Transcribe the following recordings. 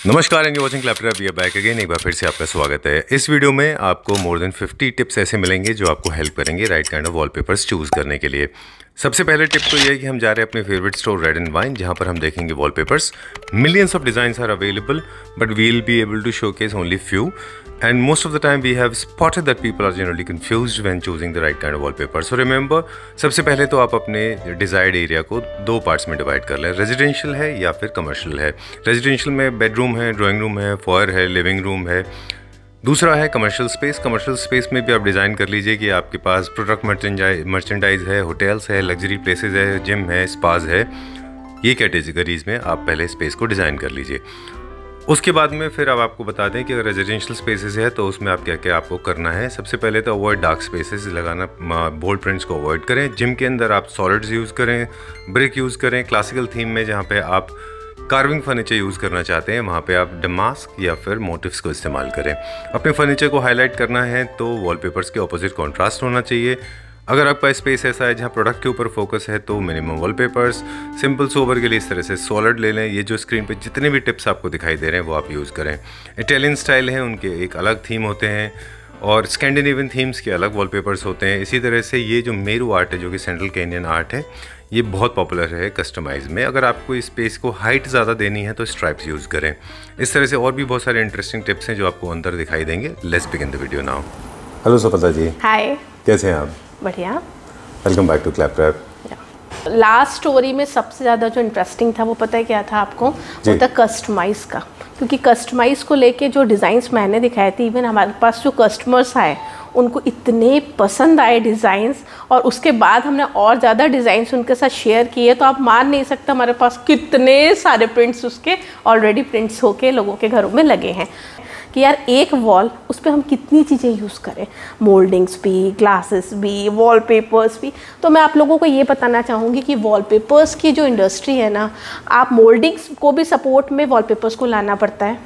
नमस्कार and watching Claptop we are back again. एक बार फिर से आपका स्वागत है। इस वीडियो में आपको मोर देन 50 टिप्स ऐसे मिलेंगे जो आपको हेल्प करेंगे right kind of wallpapers choose करने के लिए। सबसे पहले टिप तो ये है कि हम जा रहे हैं अपने favourite store red and wine, जहाँ पर हम देखेंगे wallpapers. Millions of designs are available but we will be able to showcase only few and most of the time we have spotted that people are generally confused when choosing the right kind of wallpaper. So remember, सबसे पहले तो आप अपने desired area को दो parts में divide कर लें। रेजिडेंशियल है या फिर कमर्शियल है। रेजिडेंशियल में बेडरूम है, ड्राइंग रूम है, फॉयर है, लिविंग रूम है। दूसरा है कमर्शियल स्पेस। कमर्शियल स्पेस में भी आप डिज़ाइन कर लीजिए कि आपके पास प्रोडक्ट मर्चेंडाइज है, होटल्स है, लग्जरी प्लेसेस है, जिम है, स्पाज है। ये कैटेगरीज में आप पहले स्पेस को डिज़ाइन कर लीजिए। उसके बाद में फिर अब आपको बता दें कि अगर रेजिडेंशियल स्पेसेस है तो उसमें आप क्या क्या आपको करना है। सबसे पहले तो अवॉइड डार्क स्पेसेस लगाना, बोल्ड प्रिंट्स को अवॉइड करें। जिम के अंदर आप सॉलिड्स यूज़ करें, ब्रिक यूज़ करें। क्लासिकल थीम में जहाँ पे आप कार्विंग फर्नीचर यूज़ करना चाहते हैं वहाँ पे आप डमास्क या फिर मोटिव्स को इस्तेमाल करें। अपने फर्नीचर को हाईलाइट करना है तो वॉलपेपर्स के ऑपोजिट कॉन्ट्रास्ट होना चाहिए। अगर आपका स्पेस ऐसा है जहाँ प्रोडक्ट के ऊपर फोकस है तो मिनिमम वॉलपेपर्स। सिंपल सोबर के लिए इस तरह से सॉलिड ले लें। ये जो स्क्रीन पे जितने भी टिप्स आपको दिखाई दे रहे हैं वो आप यूज़ करें। इटालियन स्टाइल है, उनके एक अलग थीम होते हैं और स्कैंडिनेवियन थीम्स के अलग वॉलपेपर्स होते हैं। इसी तरह से ये जो मेरू आर्ट है जो कि सेंट्रल केनियन आर्ट है, ये बहुत पॉपुलर है कस्टमाइज में। अगर आपको इस स्पेस को हाइट ज़्यादा देनी है तो स्ट्राइप्स यूज़ करें। इस तरह से और भी बहुत सारे इंटरेस्टिंग टिप्स हैं जो आपको अंदर दिखाई देंगे। Let's begin the video now. Hello Safalta ji. Hi, कैसे हैं आप? बढ़िया। Welcome back to Claptop. Last story में सबसे ज़्यादा जो इंटरेस्टिंग था वो पता है क्या था आपको? वो था कस्टमाइज का। क्योंकि कस्टमाइज को लेके जो डिज़ाइंस मैंने दिखाए थे, इवन हमारे पास जो कस्टमर्स आए उनको इतने पसंद आए डिज़ाइंस, और उसके बाद हमने और ज़्यादा डिज़ाइंस उनके साथ शेयर किए। तो आप मान नहीं सकते हमारे पास कितने सारे प्रिंट्स उसके ऑलरेडी प्रिंट्स होके लोगों के घरों में लगे हैं कि यार एक वॉल उस पर हम कितनी चीज़ें यूज़ करें, मोल्डिंग्स भी, ग्लासेस भी, वॉलपेपर्स भी। तो मैं आप लोगों को ये बताना चाहूँगी कि वॉलपेपर्स की जो इंडस्ट्री है ना, आप मोल्डिंग्स को भी सपोर्ट में वॉलपेपर्स को लाना पड़ता है।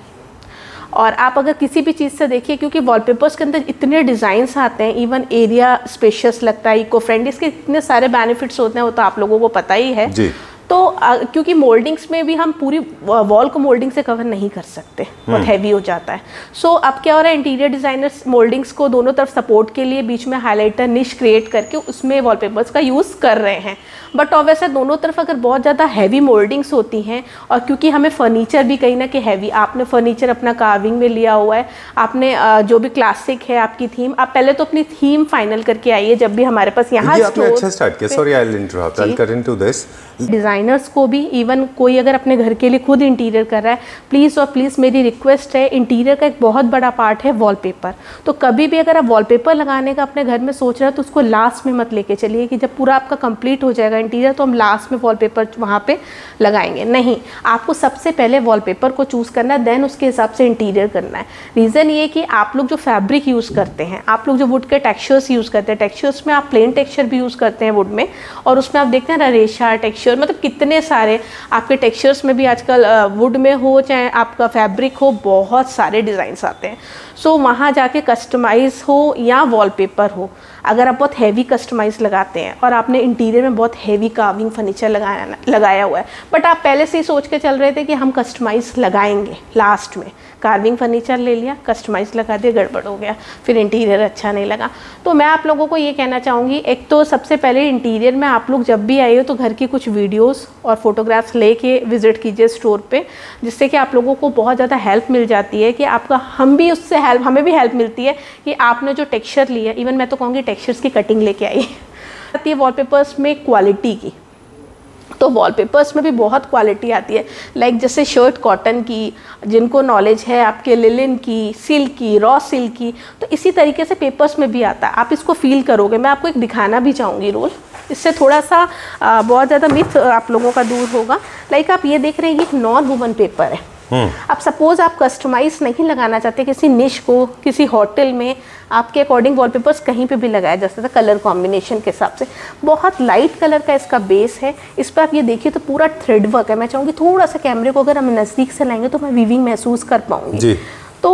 और आप अगर किसी भी चीज़ से देखिए, क्योंकि वॉलपेपर्स के अंदर इतने डिज़ाइंस आते हैं, इवन एरिया स्पेशियस लगता है, इको फ्रेंडली, इसके इतने सारे बेनिफिट्स होते हैं, वो तो आप लोगों को पता ही है जी। तो क्योंकि मोल्डिंग्स में भी हम पूरी वॉल को मोल्डिंग से कवर नहीं कर सकते, बहुत हैवी हो जाता है। सो अब क्या हो रहा है, इंटीरियर डिज़ाइनर्स मोल्डिंग्स को दोनों तरफ सपोर्ट के लिए बीच में हाइलाइटर निश क्रिएट करके उसमें वॉलपेपर्स का यूज़ कर रहे हैं। बट वैसे दोनों तरफ अगर बहुत ज़्यादा हैवी मोल्डिंग्स होती हैं, और क्योंकि हमें फर्नीचर भी कहीं ना कहीं हैवी, आपने फर्नीचर अपना कार्विंग में लिया हुआ है, आपने जो भी क्लासिक है आपकी थीम, आप पहले तो अपनी थीम फाइनल करके आइए। जब भी हमारे पास यहाँ डिज़ाइनर्स को भी, इवन कोई अगर अपने घर के लिए खुद इंटीरियर कर रहा है, प्लीज़ और प्लीज़ मेरी रिक्वेस्ट है, इंटीरियर का एक बहुत बड़ा पार्ट है वॉलपेपर। तो कभी भी अगर आप वॉलपेपर लगाने का अपने घर में सोच रहे हो तो उसको लास्ट में मत लेके चलिए कि जब पूरा आपका कंप्लीट हो जाएगा इंटीरियर तो हम लास्ट में वॉलपेपर वहाँ पे लगाएंगे। नहीं, आपको सबसे पहले वॉलपेपर को चूज़ करना है, देन उसके हिसाब से इंटीरियर करना है। रीज़न ये कि आप लोग जो फैब्रिक यूज़ करते हैं, आप लोग जो वुड के टेक्सचर्स यूज़ करते हैं, टेक्सचर्स में आप प्लेन टेक्सचर भी यूज़ करते हैं वुड में, और उसमें आप देखते हैं ना रेशा टेक्सचर, मतलब कितने सारे आपके टेक्सचर्स में भी आजकल वुड में हो चाहे आपका फैब्रिक हो, बहुत सारे डिज़ाइंस आते हैं। सो वहाँ जाके कस्टमाइज़ हो या वॉलपेपर हो, अगर आप बहुत हैवी कस्टमाइज़ लगाते हैं और आपने इंटीरियर में बहुत हैवी कार्विंग फर्नीचर लगाया हुआ है, बट आप पहले से ही सोच के चल रहे थे कि हम कस्टमाइज़ लगाएंगे, लास्ट में कार्विंग फर्नीचर ले लिया, कस्टमाइज़ लगा दिया, गड़बड़ हो गया, फिर इंटीरियर अच्छा नहीं लगा। तो मैं आप लोगों को ये कहना चाहूँगी, एक तो सबसे पहले इंटीरियर में आप लोग जब भी आए हो तो घर की कुछ वीडियोस और फोटोग्राफ्स लेके विज़िट कीजिए स्टोर पे, जिससे कि आप लोगों को बहुत ज़्यादा हेल्प मिल जाती है कि आपका, हमें भी हेल्प मिलती है कि आपने जो टेक्सचर लिया, इवन मैं तो कहूँगी टेक्सचर्स की कटिंग लेके आई है वॉलपेपर्स में क्वालिटी की। तो वॉलपेपर्स में भी बहुत क्वालिटी आती है, लाइक जैसे शर्ट कॉटन की, जिनको नॉलेज है, आपके लिलिन की, सिल्क की, रॉ सिल्क की, तो इसी तरीके से पेपर्स में भी आता है। आप इसको फील करोगे। मैं आपको एक दिखाना भी चाहूँगी रोल, इससे थोड़ा सा बहुत ज़्यादा मिथ आप लोगों का दूर होगा। लाइक आप ये देख रहे हैं, ये एक नॉन वुवन पेपर है। अब सपोज आप कस्टमाइज नहीं लगाना चाहते किसी निश को, किसी होटल में आपके अकॉर्डिंग वॉलपेपर्स कहीं पे भी लगाया जा सकता है कलर कॉम्बिनेशन के हिसाब से। बहुत लाइट कलर का इसका बेस है। इस पर आप ये देखिए तो पूरा थ्रेड वर्क है। मैं चाहूँगी थोड़ा सा कैमरे को अगर हम नज़दीक से लाएंगे तो मैं वीविंग महसूस कर पाऊँगी। तो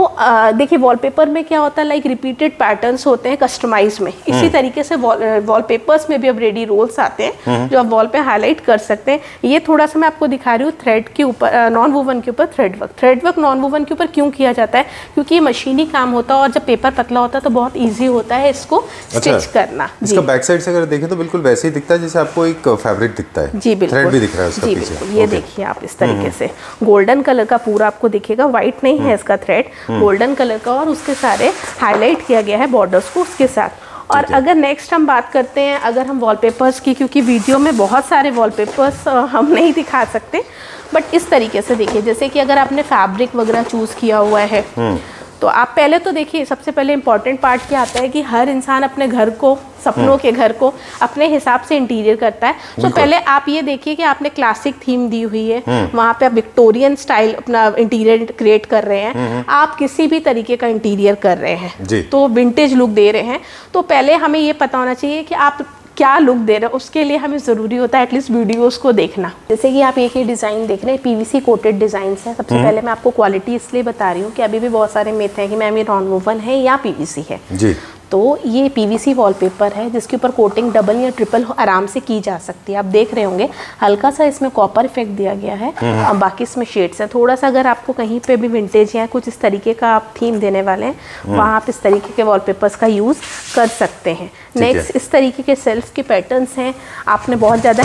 देखिए वॉलपेपर में क्या होता है, लाइक रिपीटेड पैटर्न्स होते हैं कस्टमाइज में, इसी तरीके से वॉलपेपर्स में भी अब रेडी रोल्स आते हैं जो आप वॉल पे हाईलाइट कर सकते हैं। ये थोड़ा सा मैं आपको दिखा रही हूँ थ्रेड के ऊपर, नॉन वूवन के ऊपर थ्रेड वर्क नॉन वूवन के ऊपर क्यों किया जाता है, क्योंकि ये मशीनी काम होता है और जब पेपर पतला होता है तो बहुत ईजी होता है इसको स्टिच करना। इसका बैक साइड से अगर देखें तो बिल्कुल वैसे ही दिखता है जैसे आपको एक फैब्रिक दिखता है। जी बिल्कुल, थ्रेड भी दिख रहा है उसका पीछे। बिल्कुल, ये देखिए आप इस तरीके से गोल्डन कलर का पूरा आपको दिखेगा, व्हाइट नहीं है इसका थ्रेड, गोल्डन कलर का, और उसके सारे हाईलाइट किया गया है बॉर्डर्स को उसके साथ। और अगर नेक्स्ट हम बात करते हैं अगर हम वॉलपेपर्स की, क्योंकि वीडियो में बहुत सारे वॉलपेपर्स हम नहीं दिखा सकते, बट इस तरीके से देखिए जैसे कि अगर आपने फैब्रिक वगैरह चूज़ किया हुआ है तो आप पहले तो देखिए सबसे पहले इम्पॉर्टेंट पार्ट क्या आता है कि हर इंसान अपने घर को, सपनों के घर को अपने हिसाब से इंटीरियर करता है। तो पहले आप ये देखिए कि आपने क्लासिक थीम दी हुई है, वहाँ पे आप विक्टोरियन स्टाइल अपना इंटीरियर क्रिएट कर रहे हैं, आप किसी भी तरीके का इंटीरियर कर रहे हैं तो विंटेज लुक दे रहे हैं, तो पहले हमें ये पता होना चाहिए कि आप क्या लुक दे रहे हैं। उसके लिए हमें ज़रूरी होता है एटलीस्ट वीडियोस को देखना। जैसे कि आप एक ही डिज़ाइन देख रहे हैं, पीवीसी कोटेड डिज़ाइन है। सबसे पहले मैं आपको क्वालिटी इसलिए बता रही हूँ कि अभी भी बहुत सारे मिथ हैं कि मैम ये नॉन वूवन है या पीवीसी है जी। तो ये पीवीसी वॉलपेपर है जिसके ऊपर कोटिंग डबल या ट्रिपल आराम से की जा सकती है। आप देख रहे होंगे हल्का सा इसमें कॉपर इफेक्ट दिया गया है और बाकी इसमें शेड्स हैं। थोड़ा सा अगर आपको कहीं पे भी विंटेज या कुछ इस तरीके का आप थीम देने वाले हैं वहाँ आप इस तरीके के वॉलपेपर्स का यूज़ कर सकते हैं। नेक्स्ट इस तरीके के सेल्फ के पैटर्न्स हैं। आपने बहुत ज़्यादा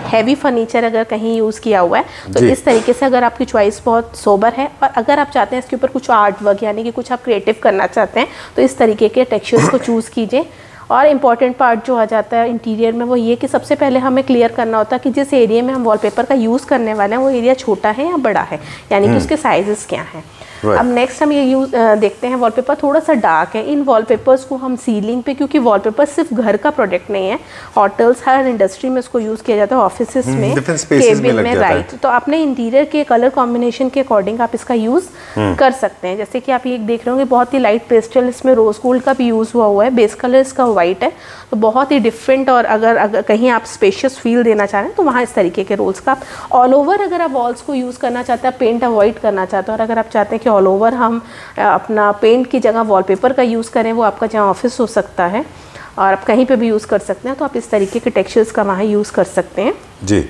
हैवी फर्नीचर अगर कहीं यूज़ किया हुआ है तो इस तरीके से अगर आपकी चॉइस बहुत सोबर है और अगर आप चाहते हैं इसके ऊपर कुछ आर्ट वर्क यानी कि कुछ आप क्रिएटिव करना चाहते हैं तो इस तरीके के टेक्सचर्स को चूज़ कीजिए। और इम्पॉर्टेंट पार्ट जो आ जाता है इंटीरियर में वो ये कि सबसे पहले हमें क्लियर करना होता है कि जिस एरिया में हम वॉलपेपर का यूज़ करने वाले हैं वो एरिया छोटा है या बड़ा है, यानी कि उसके साइजेस क्या हैं। अब नेक्स्ट हम ये देखते हैं वॉलपेपर थोड़ा सा डार्क है। इन वॉलपेपर्स को हम सीलिंग पे, क्योंकि वॉलपेपर सिर्फ घर का प्रोडक्ट नहीं है, होटल्स हर इंडस्ट्री में इसको यूज़ किया जाता है, ऑफिस में, केबिन में, राइट। तो अपने इंटीरियर के कलर कॉम्बिनेशन के अकॉर्डिंग आप इसका यूज़ कर सकते हैं। जैसे कि आप ये देख रहे होंगे बहुत ही लाइट पेस्टल, इसमें रोज गोल्ड का भी यूज़ हुआ है, बेस कलर इसका वाइट है, तो बहुत ही डिफरेंट। और अगर कहीं आप स्पेशियस फील देना चाह रहे हैं तो वहाँ इस तरीके के रोल्स का आप ऑल ओवर अगर आप वॉल्स को यूज़ करना चाहते हैं, पेंट अवॉइड करना चाहते हैं, और अगर आप चाहते हैं कि ऑल ओवर हम अपना पेंट की जगह वॉलपेपर का यूज़ करें, वो आपका जहाँ ऑफिस हो सकता है और आप कहीं पे भी यूज़ कर सकते हैं, तो आप इस तरीके के टेक्सचर्स का वहाँ यूज़ कर सकते हैं जी।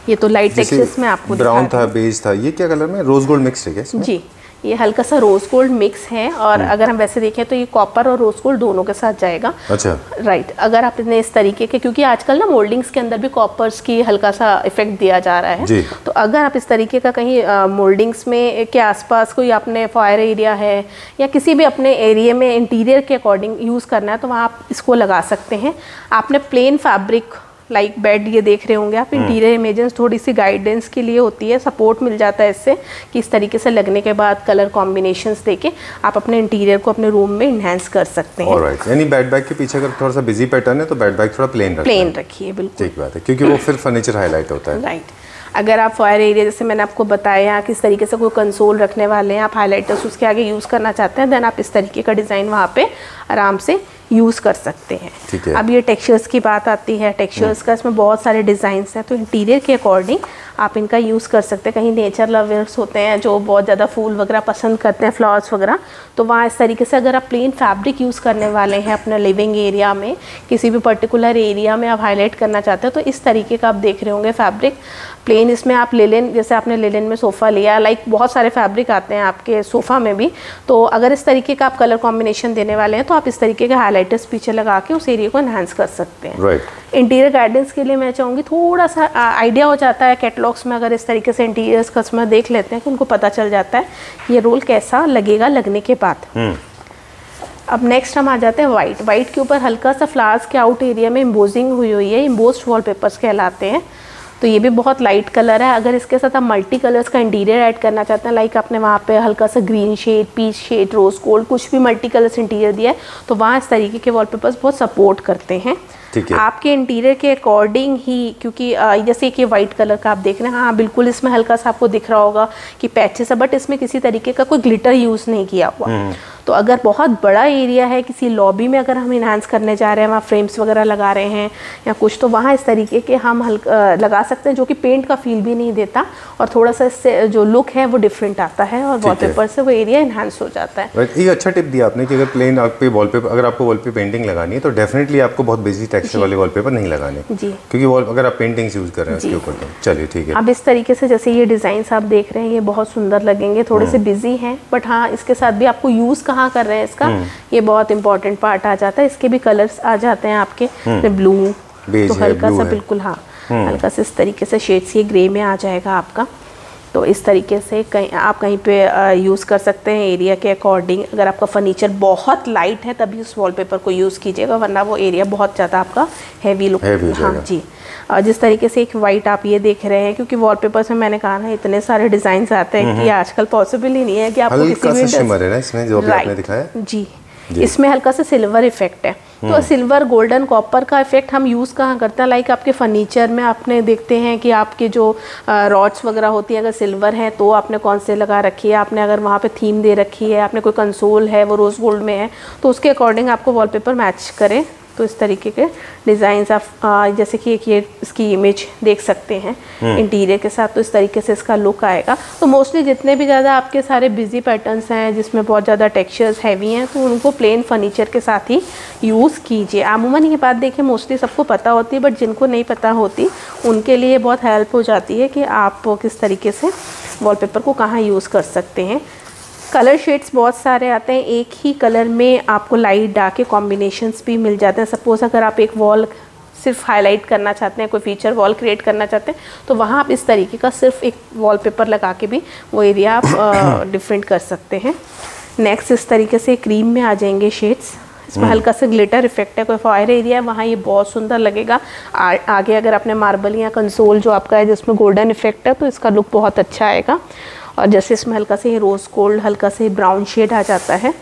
ये तो लाइट टेक्सचर्स में आपको ब्राउन था, बेज था, ये क्या कलर में रोज गोल्ड मिक्स है क्या इसमें? जी, ये हल्का सा रोज गोल्ड मिक्स है और अगर हम वैसे देखें तो ये कॉपर और रोज गोल्ड दोनों के साथ जाएगा। अच्छा, राइट। अगर आपने इस तरीके के, क्योंकि आजकल ना मोल्डिंग्स के अंदर भी कॉपर्स की हल्का सा इफेक्ट दिया जा रहा है, तो अगर आप इस तरीके का कहीं मोल्डिंग्स में के आसपास कोई आपने फायर एरिया है या किसी भी अपने एरिया में इंटीरियर के अकॉर्डिंग यूज़ करना है तो वहाँ आप इसको लगा सकते हैं। आपने प्लेन फैब्रिक लाइक बेड ये देख रहे होंगे आप, इंटीरियर इमेजेस थोड़ी सी गाइडेंस के लिए होती है, सपोर्ट मिल जाता है इससे कि इस तरीके से लगने के बाद कलर कॉम्बिनेशंस देके आप अपने इंटीरियर को अपने रूम में इन्हेंस कर सकते हैं। ऑलराइट, यानी बेड बैग के पीछे अगर थोड़ा सा बिजी पैटर्न है तो बेड बैग थोड़ा प्लेन रखिए, बिल्कुल ठीक बात है, क्योंकि वो फिर फर्नीचर हाईलाइट होता है। राइट। अगर आप फायर एरिया जैसे मैंने आपको बताया किस तरीके से कोई कंसोल रखने वाले हैं, आप हाईलाइटर्स उसके आगे यूज़ करना चाहते हैं, देन आप इस तरीके का डिज़ाइन वहाँ पे आराम से यूज़ कर सकते हैं। अब ये टेक्सचर्स की बात आती है, टेक्सचर्स का इसमें बहुत सारे डिज़ाइंस हैं, तो इंटीरियर के अकॉर्डिंग आप इनका यूज़ कर सकते हैं। कहीं नेचर लवर्स होते हैं जो बहुत ज़्यादा फूल वगैरह पसंद करते हैं, फ्लावर्स वगैरह, तो वहाँ इस तरीके से अगर आप प्लेन फैब्रिक यूज़ करने वाले हैं अपने लिविंग एरिया में, किसी भी पर्टिकुलर एरिया में आप हाईलाइट करना चाहते हैं, तो इस तरीके का आप देख रहे होंगे फैब्रिक प्लेन। इसमें आप लिनन, जैसे आपने लिनन में सोफ़ा लिया, लाइक बहुत सारे फैब्रिक आते हैं आपके सोफ़ा में भी, तो अगर इस तरीके का आप कलर कॉम्बिनेशन देने वाले हैं तो आप इस तरीके के हाईलाइटर्स पीछे लगा के उस एरिया को एनहांस कर सकते हैं। राइट। इंटीरियर गाइडेंस के लिए मैं चाहूँगी थोड़ा सा आइडिया हो जाता है कैटलॉग्स में, अगर इस तरीके से इंटीरियर्स कस्टमर देख लेते हैं कि उनको पता चल जाता है ये रोल कैसा लगेगा लगने के बाद। अब नेक्स्ट हम आ जाते हैं वाइट। वाइट के ऊपर हल्का सा फ्लावर्स के आउट एरिया में एम्बोजिंग हुई है, एम्बोस्ड वॉलपेपर्स कहलाते हैं, तो ये भी बहुत लाइट कलर है। अगर इसके साथ आप मल्टी कलर्स का इंटीरियर ऐड करना चाहते हैं, लाइक आपने वहाँ पे हल्का सा green shade, peach shade, rose gold, कुछ भी मल्टी कलर्स इंटीरियर दिया है, तो वहाँ इस तरीके के वॉलपेपर्स बहुत सपोर्ट करते हैं आपके इंटीरियर के अकॉर्डिंग ही। क्योंकि जैसे कि वाइट कलर का आप देख रहे हैं, हाँ बिल्कुल इसमें हल्का सा आपको दिख रहा होगा कि पैचेस है, बट इसमें किसी तरीके का कोई ग्लिटर यूज़ नहीं किया हुआ, तो अगर बहुत बड़ा एरिया है, किसी लॉबी में अगर हम इन्हांस करने जा रहे हैं, वहाँ फ्रेम्स वगैरह लगा रहे हैं या कुछ, तो वहाँ इस तरीके के हम हल्का लगा सकते हैं, जो कि पेंट का फील भी नहीं देता और थोड़ा सा इससे जो लुक है वो डिफरेंट आता है और वॉलपेपर से वो एरिया इन्हांस हो जाता है। एक अच्छा टिप दिया आपने कि अगर प्लेन आप पे वॉलपेपर, अगर आपको वॉल पे पेंटिंग लगानी है तो डेफिनेटली आपको बहुत बिजी टेक्सचर वाले वॉलपेपर नहीं लगाने जी, क्योंकि वॉल अगर आप पेंटिंग्स यूज कर रहे हैं उसके ऊपर। तो चलिए ठीक है। अब इस तरीके से जैसे ये डिजाइन्स आप देख रहे हैं ये बहुत सुंदर लगेंगे, थोड़े से बिजी हैं, बट हाँ इसके साथ भी आपको यूज कहाँ कर रहे हैं इसका, ये बहुत इंपॉर्टेंट पार्ट आ जाता है। इसके भी कलर्स आ जाते हैं आपके, ब्लू तो हल्का सा बिल्कुल, हाँ हल्का से इस तरीके से शेड्स, ये ग्रे में आ जाएगा आपका। तो इस तरीके से आप कहीं पे यूज़ कर सकते हैं एरिया के अकॉर्डिंग। अगर आपका फर्नीचर बहुत लाइट है तभी उस वॉलपेपर को यूज़ कीजिएगा, वरना वो एरिया बहुत ज़्यादा आपका हैवी लुक, हाँ जी। और जिस तरीके से एक वाइट आप ये देख रहे हैं, क्योंकि वॉलपेपर्स में मैंने कहा ना इतने सारे डिज़ाइंस आते हैं कि आजकल पॉसिबल ही नहीं है कि आपको किसी भी शिमर है ना इसमें जो भी आपने दिखाया जी, इसमें हल्का सा सिल्वर इफेक्ट है। तो सिल्वर, गोल्डन, कॉपर का इफेक्ट हम यूज़ कहाँ करते हैं, लाइक आपके फर्नीचर में आपने देखते हैं कि आपके जो रॉड्स वगैरह होती हैं, अगर सिल्वर है तो आपने कौन से लगा रखी है, आपने अगर वहाँ पे थीम दे रखी है, आपने कोई कंसोल है वो रोज़ गोल्ड में है, तो उसके अकॉर्डिंग आपको वॉलपेपर मैच करे। तो इस तरीके के डिज़ाइंस आप जैसे कि एक ये इसकी इमेज देख सकते हैं इंटीरियर के साथ, तो इस तरीके से इसका लुक आएगा। तो मोस्टली जितने भी ज़्यादा आपके सारे बिजी पैटर्न्स हैं जिसमें बहुत ज़्यादा टेक्सचर्स हैवी हैं, तो उनको प्लेन फर्नीचर के साथ ही यूज़ कीजिए। अमूमन ये बात देखिए मोस्टली सबको पता होती है, बट जिनको नहीं पता होती उनके लिए बहुत हेल्प हो जाती है कि आप किस तरीके से वॉलपेपर को कहाँ यूज़ कर सकते हैं। कलर शेड्स बहुत सारे आते हैं, एक ही कलर में आपको लाइट डार्क के कॉम्बिनेशंस भी मिल जाते हैं। सपोज़ अगर आप एक वॉल सिर्फ हाईलाइट करना चाहते हैं, कोई फीचर वॉल क्रिएट करना चाहते हैं, तो वहाँ आप इस तरीके का सिर्फ एक वॉलपेपर लगा के भी वो एरिया आप डिफरेंट कर सकते हैं। नेक्स्ट इस तरीके से क्रीम में आ जाएंगे शेड्स, इसमें हल्का सा ग्लिटर इफेक्ट है, कोई फायर एरिया है वहाँ ये बहुत सुंदर लगेगा। आगे अगर आपने मार्बल या कंसोल जो आपका है जिसमें गोल्डन इफेक्ट है, तो इसका लुक बहुत अच्छा आएगा। और जैसे इसमें हल्का से रोज़ गोल्ड, हल्का से ब्राउन शेड आ जाता है,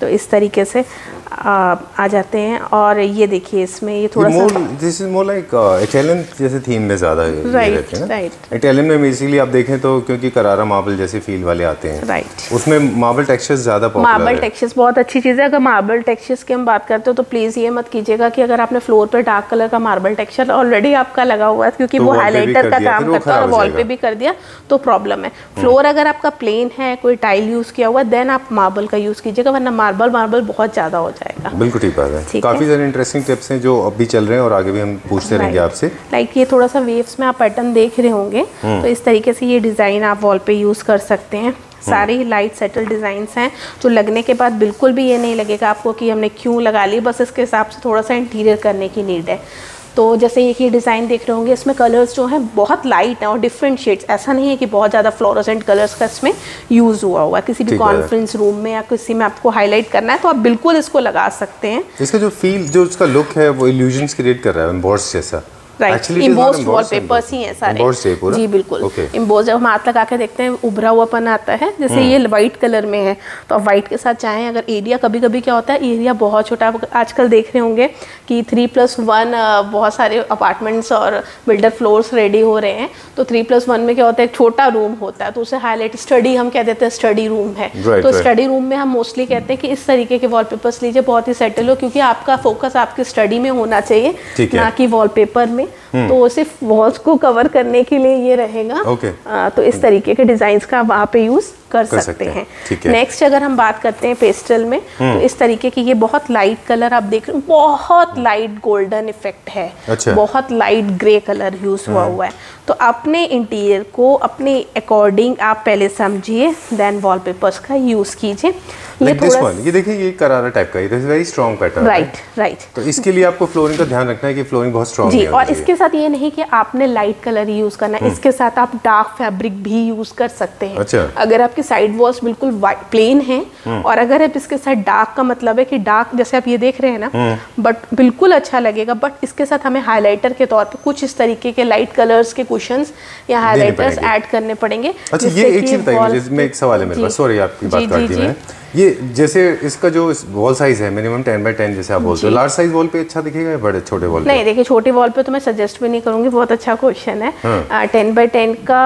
तो इस तरीके से आ जाते हैं। और ये देखिए इसमें ये थोड़ा सा this is more like Italian जैसे थीम में ज़्यादा राइट। इटालियन में बेसिकली आप देखें तो क्योंकि करारा मार्बल जैसे फील वाले आते हैं, राइट, उसमें मार्बल टेक्सचर्स ज़्यादा पॉपुलर है। मार्बल टेक्सचर्स बहुत अच्छी चीज़ है। अगर मार्बल टेक्सचर्स की हम बात करते हो तो प्लीज़ ये मत कीजिएगा कि अगर आपने फ्लोर पर डार्क कलर का मार्बल टेक्सचर ऑलरेडी आपका लगा हुआ है, क्योंकि वो हाईलाइटर का काम करता है और वॉल पे भी कर दिया तो प्रॉब्लम है। फ्लोर अगर आपका प्लेन है, कोई टाइल यूज़ किया हुआ है, देन आप मार्बल का यूज़ कीजिएगा, वरना मार्बल बहुत ज़्यादा हो जाएगा। बिल्कुल ठीक बात है। काफ़ी सारे इंटरेस्टिंग टिप्स हैं जो अभी चल रहे हैं और आगे भी हम पूछते रहेंगे आपसे। लाइक ये थोड़ा सा वेव्स में आप पैटर्न देख रहे होंगे, तो इस तरीके से ये डिज़ाइन आप वॉल पे यूज़ कर सकते हैं। सारी लाइट सेटल डिज़ाइंस हैं जो लगने के बाद बिल्कुल भी ये नहीं लगेगा आपको कि हमने क्यों लगा ली, बस इसके हिसाब से थोड़ा सा इंटीरियर करने की नीड है। तो जैसे ये डिज़ाइन देख रहे होंगे, इसमें कलर्स जो हैं बहुत लाइट हैं और डिफरेंट शेड्स, ऐसा नहीं है कि बहुत ज़्यादा फ्लोरोसेंट कलर्स का इसमें यूज़ हुआ हुआ। किसी भी कॉन्फ्रेंस रूम में या किसी में आपको हाईलाइट करना है तो आप बिल्कुल इसको लगा सकते हैं। इसका जो फील, जो इसका लुक है वो इल्यूजन्स क्रिएट कर रहा है, एम्बॉस्ड जैसा। राइट, इम्बोस्ड वॉलपेपर्स ही हैं सारे जी, बिल्कुल इम्बोस्ड। जब हम हाथ लगा के देखते हैं उभरा हुआपन आता है, जैसे ये वाइट कलर में है तो आप वाइट के साथ चाहें। अगर एरिया कभी कभी क्या होता है, एरिया बहुत छोटा, आजकल देख रहे होंगे कि 3+1 बहुत सारे अपार्टमेंट्स और बिल्डर फ्लोर्स रेडी हो रहे हैं, तो 3+1 में क्या होता है, एक छोटा रूम होता है तो उसे हाईलाइट स्टडी हम कह देते हैं, स्टडी रूम है। तो स्टडी रूम में हम मोस्टली कहते हैं कि इस तरीके के वॉलपेपर्स लीजिए, बहुत ही सेटल हो, क्योंकि आपका फोकस आपकी स्टडी में होना चाहिए, ना कि वॉलपेपर में। तो सिर्फ वॉल्स को कवर करने के लिए ये रहेगा। तो इस तरीके के डिजाइन्स का वहाँ पे यूज कर सकते हैं। नेक्स्ट अगर हम बात करते हैं पेस्टल में, तो इस तरीके की ये बहुत लाइट कलर आप देख रहे हो, बहुत लाइट गोल्डन इफेक्ट है, बहुत लाइट ग्रे कलर यूज हुआ है। तो अपने इंटीरियर को अपने अकॉर्डिंग आप पहले समझिए, देन वॉलपेपर्स का यूज कीजिए। ये देखिए, ये करारा टाइप का, ये वेरी स्ट्रॉन्ग पैटर्न, राइट। तो इसके लिए आपको फ्लोरिंग का ध्यान रखना है कि फ्लोरिंग बहुत स्ट्रॉन्ग है। और इसके साथ ये नहीं कि आपने लाइट कलर यूज करना है, इसके साथ आप डार्क फैब्रिक भी यूज कर सकते हैं। अगर आपकी साइड वॉल्स बिल्कुल प्लेन है और अगर आप इसके साथ डार्क का मतलब है कि डार्क जैसे आप ये देख रहे हैं ना, बट बिल्कुल अच्छा लगेगा, बट इसके साथ हमें हाईलाइटर के तौर पे कुछ इस तरीके के लाइट कलर्स के कुशंस या हाईलाइटर्स ऐड करने पड़ेंगे। अच्छा, ये एक चीज बताइए, जिसमें एक सवाल है मेरे पास, सॉरी आपकी बात काट दी मैं। ये जैसे इसका जो वॉल साइज है मिनिमम 10x10 जैसे आप बोलते हो, लार्ज साइज वॉल पे अच्छा दिखेगा या बड़े छोटे वॉल पे? नहीं, देखिए छोटे वॉल पे तो मैं सजेस्ट भी नहीं करूंगी, बहुत अच्छा क्वेश्चन है। 10x10 का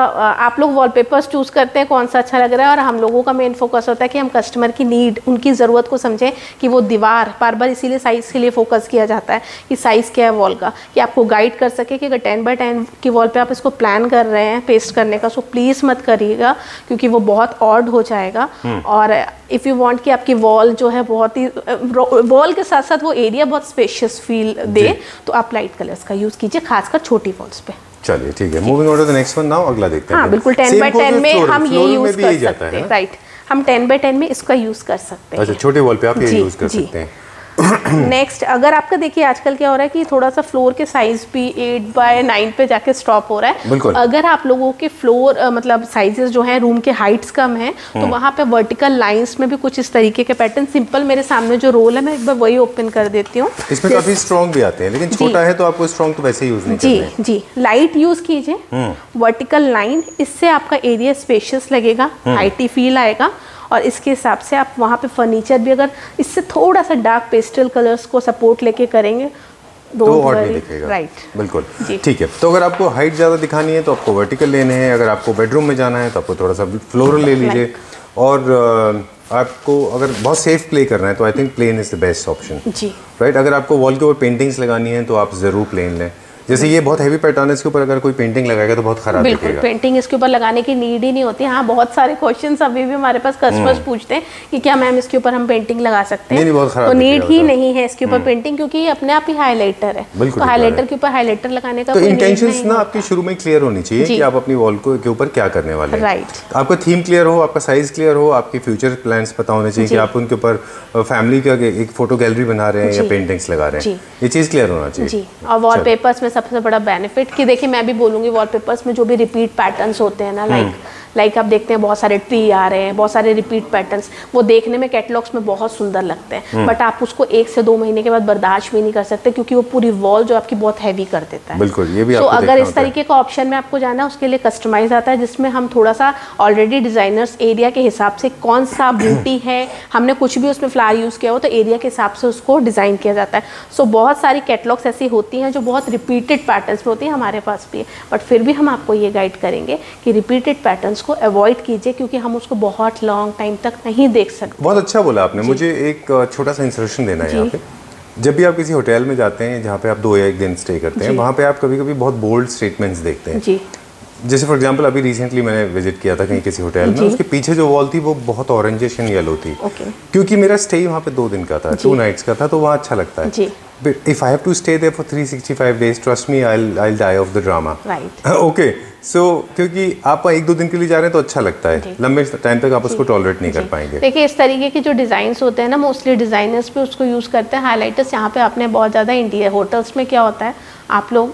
आप लोग वॉलपेपर्स चूज करते हैं कौन सा अच्छा लग रहा है, और हम लोगों का मेन फोकस होता है कि हम कस्टमर कस्टमर की नीड, उनकी ज़रूरत को समझें कि वो दीवार बार बार, इसीलिए साइज़ के लिए फोकस किया जाता है कि साइज़ क्या है वॉल का, कि आपको गाइड कर सके कि अगर 10x10 की वॉल पे आप इसको प्लान कर रहे हैं पेस्ट करने का, सो प्लीज़ मत करिएगा क्योंकि वो बहुत ऑड हो जाएगा। और इफ़ यू वांट कि आपकी वॉल जो है बहुत ही, वॉल के साथ साथ वो एरिया बहुत स्पेशियस फील दे, तो आप लाइट कलर्स का यूज़ कीजिए, खासकर छोटी वॉल्स पे। चलिए ठीक है, moving on to the next one now, अगला देखते हैं। हाँ बिल्कुल, 10x10 में हम ये यूज़ कर सकते हैं, राइट, हम 10x10 में इसका यूज़ कर सकते हैं। अच्छा, छोटे वॉल पे आप ये यूज़ कर सकते हैं। नेक्स्ट, अगर आपका देखिए आजकल क्या हो रहा है कि थोड़ा सा फ्लोर के साइज भी 8x9 पे जाके स्टॉप हो रहा है। अगर आप लोगों के फ्लोर मतलब साइजेस जो हैं, रूम के हाइट्स कम हैं, तो वहाँ पे वर्टिकल लाइंस में भी कुछ इस तरीके के पैटर्न, सिंपल मेरे सामने जो रोल है मैं एक बार वही ओपन कर देती हूँ। इसमें काफी स्ट्रॉन्ग भी आते हैं, लेकिन छोटा है तो आपको स्ट्रॉन्ग तो वैसे यूज नहीं करना है। जी, लाइट यूज कीजिए, वर्टिकल लाइन, इससे आपका एरिया स्पेशियस लगेगा, हाइटी फील आएगा। और इसके हिसाब से आप वहाँ पे फर्नीचर भी अगर इससे थोड़ा सा डार्क पेस्टल कलर्स को सपोर्ट लेके करेंगे तो और नहीं दिखेगा। राइट, बिल्कुल ठीक है। तो अगर आपको हाइट ज़्यादा दिखानी है तो आपको वर्टिकल लेने हैं, अगर आपको बेडरूम में जाना है तो आपको थोड़ा सा फ्लोरल ले लीजिए, और आपको अगर बहुत सेफ प्ले करना है तो I think plain is the best option. जी राइट, अगर आपको वॉल के ऊपर पेंटिंग्स लगानी है तो आप ज़रूर प्लेन लें। जैसे ये बहुत हैवी पैटर्न है, इसके ऊपर अगर कोई पेंटिंग लगाएगा तो बहुत खराब दिखेगा। बिल्कुल, पेंटिंग इसके ऊपर लगाने की नीड ही नहीं होती। हाँ, बहुत सारे क्वेश्चंस अभी भी हमारे पास कस्टमर्स पूछते हैं कि क्या मैम इसके ऊपर हम पेंटिंग लगा सकते हैं। तो नीड ही नहीं है इसके ऊपर पेंटिंग, क्योंकि ये अपने आप ही हाईलाइटर है। तो हाईलाइटर के ऊपर हाईलाइटर लगाने का तो इंटेंशंस ना आपकी शुरू में क्लियर होनी चाहिए कि आप अपनी वॉल के ऊपर क्या करने वाले हैं। राइट, आपका थीम क्लियर हो, आपका साइज क्लियर हो, आपके फ्यूचर प्लान्स पता होने चाहिए कि आप उनके ऊपर फैमिली का एक फोटो गैलरी बना रहे हैं या पेंटिंग्स लगा रहे हैं, ये चीज़ क्लियर होना चाहिए। जी, और वॉलपेपर्स में सबसे बड़ा बेनिफिट कि देखिए, मैं भी बोलूँगी वॉलपेपर्स में जो भी रिपीट पैटर्न्स होते हैं ना, लाइक आप देखते हैं बहुत सारे ट्री आ रहे हैं, बहुत सारे रिपीट पैटर्न्स, वो देखने में कैटलॉग्स में बहुत सुंदर लगते हैं, बट आप उसको 1 से 2 महीने के बाद बर्दाश्त भी नहीं कर सकते क्योंकि वो पूरी वॉल जो आपकी बहुत हैवी कर देता है। बिल्कुल, ये भी तो अगर इस तरीके का ऑप्शन में आपको जाना है, उसके लिए कस्टमाइज आता है, जिसमें हम थोड़ा सा ऑलरेडी डिजाइनर्स एरिया के हिसाब से कौन सा ब्यूटी है, हमने कुछ भी उसमें फ्लावर यूज़ किया हो तो एरिया के हिसाब से उसको डिज़ाइन किया जाता है। सो बहुत सारी कैटलॉग्स ऐसी होती हैं जो बहुत रिपीटेड पैटर्न्स में होती हैं, हमारे पास भी है, बट फिर भी हम आपको ये गाइड करेंगे कि रिपीटेड पैटर्न्स को अवॉइड कीजिए क्योंकि हम उसको बहुत लॉन्ग टाइम तक नहीं देख सकते। बहुत अच्छा बोला आपने। मुझे एक छोटा सा इंसर्शन देना है यहाँ पे। जब भी आप किसी होटल में जाते हैं जहाँ पे आप 2 या 1 दिन स्टे करते हैं, वहाँ पे आप कभी कभी बहुत बोल्ड स्टेटमेंट्स देखते हैं। जैसे फॉर एग्जांपल अभी रिसेंटली मैंने विजिट किया था कहीं किसी होटल में, उसके पीछे जो वॉल थी वो बहुत ऑरेंजिश एंड येलो थी। क्योंकि मेरा स्टे वहाँ पे 2 दिन का था, 2 नाइट्स का था, तो वहाँ अच्छा लगता है। But if I have to stay there for 365 days, trust me, I'll die of the drama. Right. Okay. So क्योंकि आप 1-2 दिन के लिए जा रहे हैं तो अच्छा लगता है, लंबे टाइम तक आप उसको टॉलरेट नहीं कर पाएंगे। देखिए, इस तरीके के जो डिज़ाइंस होते हैं ना, मोस्टली डिज़ाइनर्स पे उसको यूज़ करते हैं। हाईलाइटर्स यहाँ पे आपने बहुत ज़्यादा इंटीरियर होटल्स में क्या होता है, आप लोग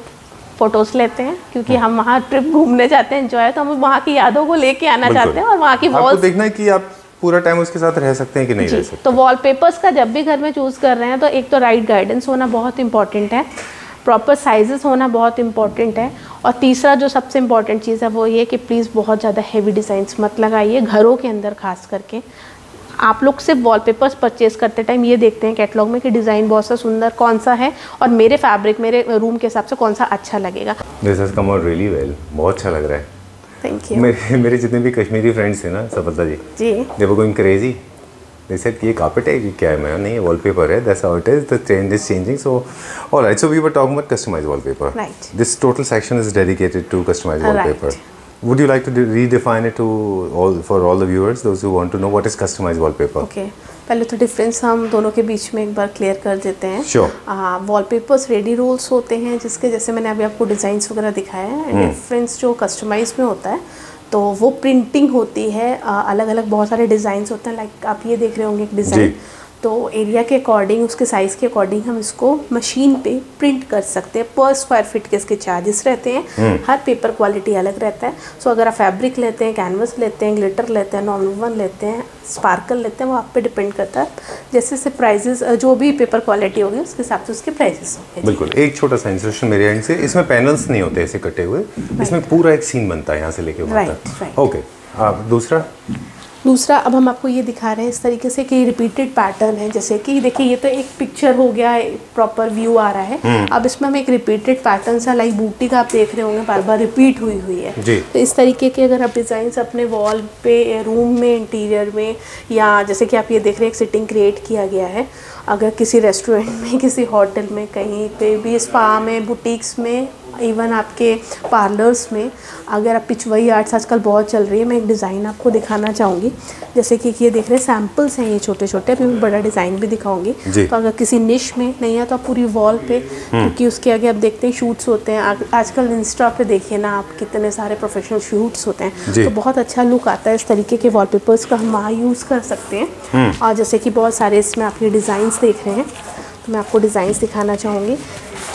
फोटोज लेते हैं क्योंकि हम वहाँ ट्रिप घूमने जाते हैं, एंजॉय, तो हम वहाँ की यादों को लेके आना चाहते हैं और वहाँ की वॉल्स देखना है कि आप पूरा टाइम उसके साथ रह सकते हैं कि नहीं रह सकते। तो वॉलपेपर्स का जब भी घर में चूज़ कर रहे हैं तो एक तो राइट गाइडेंस होना बहुत इंपॉर्टेंट है, प्रॉपर साइजेस होना बहुत इंपॉर्टेंट है, और तीसरा जो सबसे इम्पॉर्टेंट चीज़ है वो ये कि प्लीज़ बहुत ज़्यादा हेवी डिज़ाइंस मत लगाइए घरों के अंदर। खास करके आप लोग सिर्फ वॉलपेपर्स परचेज करते टाइम ये देखते हैं कैटलॉग में कि डिज़ाइन बहुत सा सुंदर कौन सा है और मेरे फैब्रिक, मेरे रूम के हिसाब से कौन सा अच्छा लगेगा। This has come out really well, बहुत अच्छा लग रहा है। Thank you. मेरे जितने भी कश्मीरी फ्रेंड्स थे ना Safalta ji, they were going crazy. They said कि ये कार्पेट है कि क्या है? मैं नहीं, वॉलपेपर है, that's how it is, the trend is changing. So alright, so we were talking about customized wallpaper. Right. This total section is dedicated to customized wallpaper. Right. Would you like to redefine it to for all the viewers, those who want to know what is customized wallpaper? Okay. पहले तो difference हम दोनों के बीच में एक बार clear कर देते हैं। Sure. वॉलपेपर्स रेडी रोल्स होते हैं जिसके जैसे मैंने अभी आपको डिज़ाइंस वगैरह दिखाया है। डिफरेंस जो कस्टमाइज में होता है तो वो प्रिंटिंग होती है, अलग अलग बहुत सारे डिज़ाइंस होते हैं। लाइक आप ये देख रहे होंगे एक डिज़ाइन, तो एरिया के अकॉर्डिंग, उसके साइज़ के अकॉर्डिंग हम इसको मशीन पे प्रिंट कर सकते हैं। पर स्क्वायर फीट के इसके चार्जेस रहते हैं, हर पेपर क्वालिटी अलग रहता है। सो अगर आप फैब्रिक लेते हैं, कैनवस लेते हैं, ग्लिटर लेते हैं, नॉर्मल लेते हैं, स्पार्कल लेते हैं, वो आप पे डिपेंड करता है। जैसे जैसे प्राइजेस, जो भी पेपर क्वालिटी होगी उसके हिसाब से उसके प्राइजेस होंगे। बिल्कुल। एक छोटा सा इंसर्शन मेरे एंड से, इसमें पैनल्स नहीं होते ऐसे कटे हुए, इसमें पूरा एक सीन बनता है यहाँ से लेके वहाँ तक। ओके, दूसरा दूसरा अब हम आपको ये दिखा रहे हैं इस तरीके से कि रिपीटेड पैटर्न है, जैसे कि देखिए ये तो एक पिक्चर हो गया, प्रॉपर व्यू आ रहा है। अब इसमें हम एक रिपीटेड पैटर्न सा लाइक बूटी का आप देख रहे होंगे बार बार रिपीट हुई है। तो इस तरीके के अगर आप डिज़ाइन अपने वॉल पे, रूम में, इंटीरियर में, या जैसे कि आप ये देख रहे हैं एक सिटिंग क्रिएट किया गया है, अगर किसी रेस्टोरेंट में, किसी होटल में, कहीं पे भी, स्पा में, बुटीक्स में, इवन आपके पार्लर्स में, अगर आप पिछवाई आर्ट्स आजकल बहुत चल रही है। मैं एक डिज़ाइन आपको दिखाना चाहूँगी, जैसे कि ये देख रहे हैं सैम्पल्स हैं ये छोटे छोटे, अभी मैं बड़ा डिज़ाइन भी दिखाऊंगी। तो अगर किसी निश में नहीं है तो आप पूरी वॉल पे, क्योंकि उसके आगे आप देखते हैं शूट्स होते हैं आजकल इंस्टा पे, देखिए ना आप कितने सारे प्रोफेशनल शूट्स होते हैं, तो बहुत अच्छा लुक आता है। इस तरीके के वॉलपेपर्स का हम वहाँ यूज़ कर सकते हैं। और जैसे कि बहुत सारे इसमें आप ये डिज़ाइंस देख रहे हैं, तो मैं आपको डिज़ाइंस दिखाना चाहूँगी।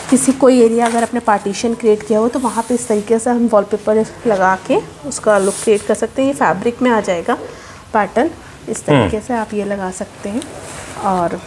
किसी कोई एरिया अगर आपने पार्टीशन क्रिएट किया हो तो वहाँ पे इस तरीके से हम वॉलपेपर लगा के उसका लुक क्रिएट कर सकते हैं। ये फैब्रिक में आ जाएगा पैटर्न, इस तरीके से आप ये लगा सकते हैं। और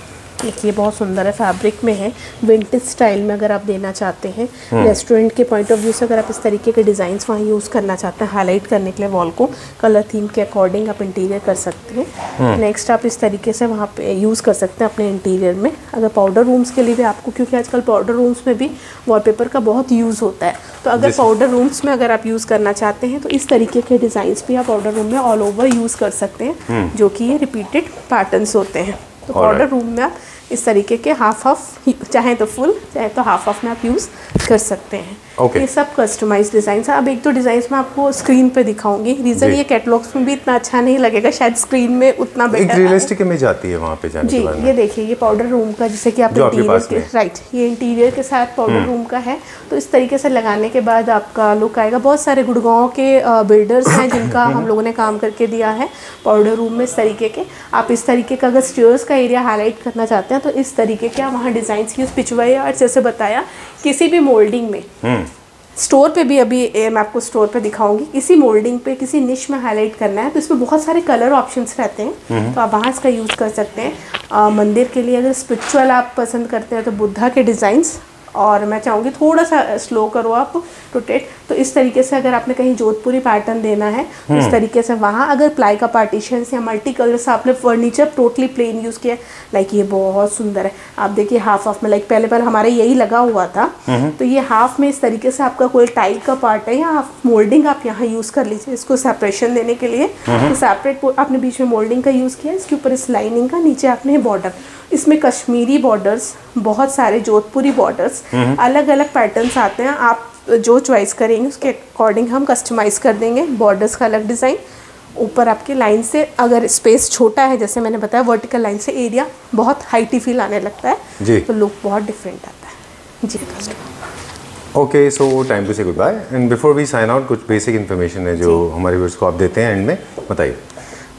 देखिए बहुत सुंदर है, फैब्रिक में है, विंटेज स्टाइल में अगर आप देना चाहते हैं, रेस्टोरेंट के पॉइंट ऑफ व्यू से अगर आप इस तरीके के डिज़ाइंस वहाँ यूज़ करना चाहते हैं हाईलाइट करने के लिए वॉल को, कलर थीम के अकॉर्डिंग आप इंटीरियर कर सकते हैं। नेक्स्ट आप इस तरीके से वहाँ पे यूज़ कर सकते हैं अपने इंटीरियर में। अगर पाउडर रूम्स के लिए भी आपको, क्योंकि आजकल पाउडर रूम्स में भी वॉलपेपर का बहुत यूज़ होता है, तो अगर पाउडर रूम्स में अगर आप यूज़ करना चाहते हैं तो इस तरीके के डिज़ाइंस भी आप पाउडर रूम में ऑल ओवर यूज़ कर सकते हैं, जो कि ये रिपीटेड पैटर्न्स होते हैं। तो पाउडर रूम में आप इस तरीके के हाफ चाहे तो फुल, चाहे तो हाफ में आप यूज़ कर सकते हैं। ये सब कस्टमाइज डिज़ाइन है। अब एक तो डिज़ाइन मैं आपको स्क्रीन पे दिखाऊंगी, रीज़न ये कैटलॉग्स में भी इतना अच्छा नहीं लगेगा, शायद स्क्रीन में उतना बेटर, एक रियलिस्टिक इमेज आती है वहाँ पे जाने के बाद। ये देखिए ये पाउडर रूम का, जैसे कि आप इंटीरियर के, राइट, ये इंटीरियर के साथ पाउडर रूम का है, तो इस तरीके से लगाने के बाद आपका लुक आएगा। बहुत सारे गुड़गांव के बिल्डर्स हैं जिनका हम लोगों ने काम करके दिया है पाउडर रूम में इस तरीके के। आप इस तरीके का अगर स्टेयर्स का एरिया हाईलाइट करना चाहते हैं तो इस तरीके के आप वहाँ डिज़ाइन यूज़, पिछवाई आर्ट जैसे बताया, किसी भी मोल्डिंग में, स्टोर पे भी अभी मैं आपको स्टोर पे दिखाऊंगी, किसी मोल्डिंग पे, किसी निश में हाईलाइट करना है तो इसमें बहुत सारे कलर ऑप्शंस रहते हैं, तो आप वहाँ इसका यूज़ कर सकते हैं। मंदिर के लिए अगर स्पिरिचुअल आप पसंद करते हैं तो बुद्धा के डिज़ाइंस, और मैं चाहूँगी थोड़ा सा स्लो करो आप रोटेट, तो इस तरीके से अगर आपने कहीं जोधपुरी पैटर्न देना है तो इस तरीके से वहाँ अगर प्लाई का पार्टीशन या मल्टी कलर से आपने फर्नीचर टोटली प्लेन यूज़ किया, लाइक ये बहुत सुंदर है। आप देखिए हाफ में, लाइक पहले हमारे यही लगा हुआ था, तो ये हाफ में इस तरीके से आपका कोई टाइल का पार्ट है या मोल्डिंग आप यहाँ यूज़ कर लीजिए इसको सेपरेशन देने के लिए। तो सेपरेट आपने बीच में मोल्डिंग का यूज़ किया, इसके ऊपर इस लाइनिंग का, नीचे आपने बॉर्डर, इसमें कश्मीरी बॉर्डर्स, बहुत सारे जोधपुरी बॉर्डर्स, अलग अलग पैटर्न्स आते हैं, आप जो चॉइस करेंगे उसके अकॉर्डिंग हम कस्टमाइज़ कर देंगे। बॉर्डर्स का अलग डिज़ाइन, ऊपर आपके लाइन से अगर स्पेस छोटा है, जैसे मैंने बताया वर्टिकल लाइन से एरिया बहुत हाइटी फील आने लगता है, तो लुक बहुत डिफरेंट आता है जी। Okay, so time to say good bye, and before we sign out कुछ बेसिक इन्फॉर्मेशन है जो हमारे व्यूअर्स को आप देते हैं एंड में, बताइए।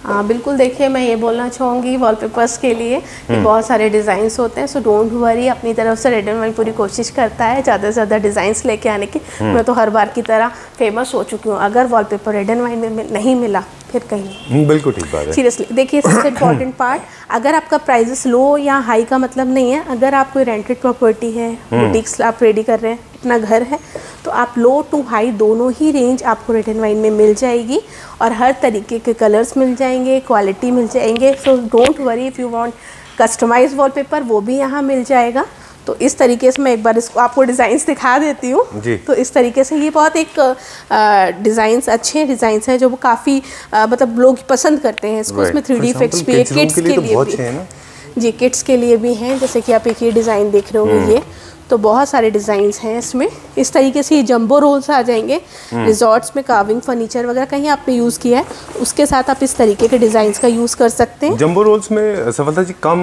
बिल्कुल, देखिए मैं ये बोलना चाहूँगी वॉलपेपर्स के लिए कि बहुत सारे डिज़ाइंस होते हैं, सो डोंट वरी, अपनी तरफ से रेड एंड वाइन पूरी कोशिश करता है ज़्यादा से ज़्यादा डिज़ाइंस लेके आने की। मैं तो हर बार की तरह फेमस हो चुकी हूँ, अगर वॉलपेपर रेड एंड वाइन में नहीं मिला फिर कहीं, बिल्कुल ठीक बात है। सीरियसली देखिए, सबसे इम्पॉर्टेंट पार्ट, अगर आपका प्राइजेस लो या हाई का मतलब नहीं है, अगर आप कोई रेंटेड प्रॉपर्टी है, बुटीक्स आप रेडी कर रहे हैं, अपना घर है, तो आप लो टू हाई दोनों ही रेंज आपको रेड एंड वाइन में मिल जाएगी, और हर तरीके के कलर्स मिल जाएंगे, क्वालिटी मिल जाएंगे। So don't worry, if you want customise wallpaper वो भी यहाँ मिल जाएगा। तो इस तरीके से मैं एक बार इसको आपको डिज़ाइंस दिखा देती हूँ। तो इस तरीके से ये बहुत एक डिज़ाइंस, अच्छे डिज़ाइंस हैं जो काफ़ी मतलब लोग पसंद करते हैं इसको। इसमें 3D इफेक्ट्स भी है, किड्स के लिए भी जी, किड्स के लिए भी हैं, जैसे कि आप एक ये डिज़ाइन देख रहे होंगे, ये तो बहुत सारे डिज़ाइंस हैं इसमें। इस तरीके से ये जंबो रोल्स आ जाएंगे, रिजॉर्ट्स में कार्विंग फर्नीचर वगैरह कहीं आपने यूज़ किया है, उसके साथ आप इस तरीके के डिज़ाइंस का यूज़ कर सकते हैं। जंबो रोल्स में सफलता जी कम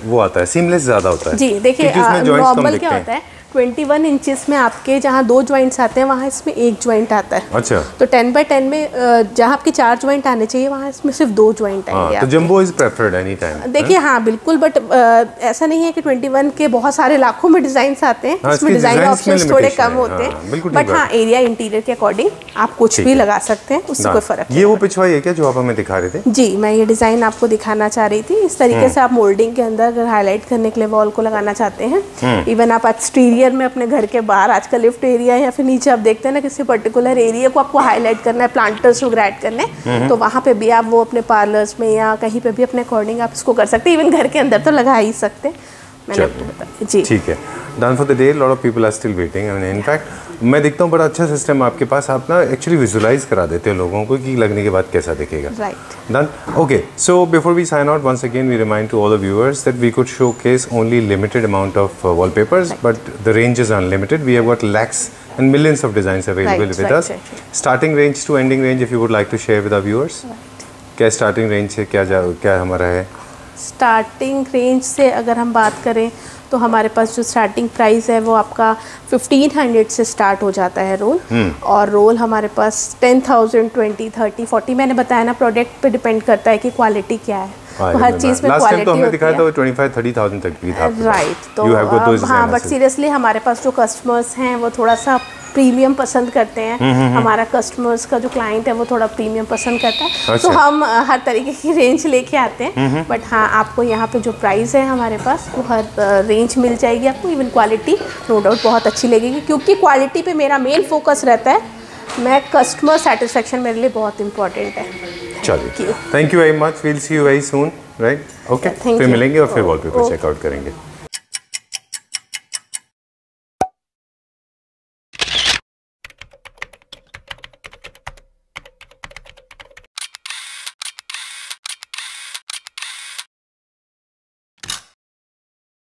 वो आता है, सीमलेस ज़्यादा होता है जी। देखिए नॉर्मल क्या होता है, 21 इंचेस में आपके जहाँ 2 जॉइंट्स आते हैं वहाँ इसमें 1 जॉइंट आता है। अच्छा, तो 10x10 में जहाँ आपके 4 जॉइंट आने चाहिए वहाँ इसमें सिर्फ 2 जॉइंट आएंगे। तो jumbo is preferred any time. देखिए हाँ बिल्कुल, बट ऐसा नहीं है कि 21 के बहुत सारे लाखों में डिजाइन आते हैं, इसमें डिजाइन ऑप्शंस थोड़े कम होते हैं, बट हाँ एरिया इंटीरियर के अकॉर्डिंग आप कुछ भी लगा सकते हैं, उससे कोई फर्क नहीं। ये वो पिछवाई है क्या जो आप हमें दिखा रहे थे? जी, मैं ये डिजाइन आपको दिखाना चाह रही थी। इस तरीके से आप मोल्डिंग के अंदर अगर हाईलाइट करने के लिए वॉल को लगाना चाहते हैं, इवन आप एक्सटीरियर इंटीरियर में अपने घर के बाहर आजकल लिफ्ट एरिया या फिर नीचे आप देखते हैं ना किसी पर्टिकुलर एरिया को आपको हाईलाइट करना है, प्लांटर्स वगैरह ऐड करने, तो वहाँ पे भी आप वो अपने पार्लर्स में या कहीं पे भी अपने अकॉर्डिंग आप इसको कर सकते हैं। इवन घर के अंदर तो लगा ही सकते हैं। मैंने आपको बताया जी। ठीक है, done for the day. Lot of people are still waiting. I mean in fact मैं देखता हूँ बड़ा अच्छा सिस्टम आपके पास, आप ना एक्चुअली विजुलाइज करा देते हैं लोगों को कि लगने के बाद कैसा दिखेगा। Right, done. Okay, so before we sign out once again we remind to all the viewers that we could showcase only limited amount of wallpapers, but the range is unlimited. We have got lakhs and millions of designs available with us. Starting range to ending range, if you would like to share with our viewers. क्या starting range से क्या हमारा है? Starting range से अगर हम बात करें तो हमारे पास जो स्टार्टिंग प्राइस है वो आपका 1500 से स्टार्ट हो जाता है रोल, और रोल हमारे पास 10,000, 20, 30, 40, मैंने बताया ना प्रोडक्ट पे डिपेंड करता है कि क्वालिटी क्या है, तो हर चीज़ में क्वालिटी तो हमें दिखाया था 25-30,000 तक भी था। राइट, तो हाँ, बट सीरियसली हमारे पास जो कस्टमर्स हैं वो थोड़ा सा प्रीमियम पसंद करते हैं। हमारा कस्टमर्स का जो क्लाइंट है वो थोड़ा प्रीमियम पसंद करता है। अच्छा। तो हम हर तरीके की रेंज लेके आते हैं, बट हाँ आपको यहाँ पे जो प्राइस है हमारे पास वो हर रेंज मिल जाएगी आपको। इवन क्वालिटी नो डाउट बहुत अच्छी लगेगी, क्योंकि क्वालिटी पे मेरा मेन फोकस रहता है। मैं कस्टमर सेटिस्फेक्शन मेरे लिए बहुत इंपॉर्टेंट है। चलिए, thank you very much, we'll see you very soon, right? Okay, फिर मिलेंगे और फिर वॉलपेपर चेकआउट करेंगे।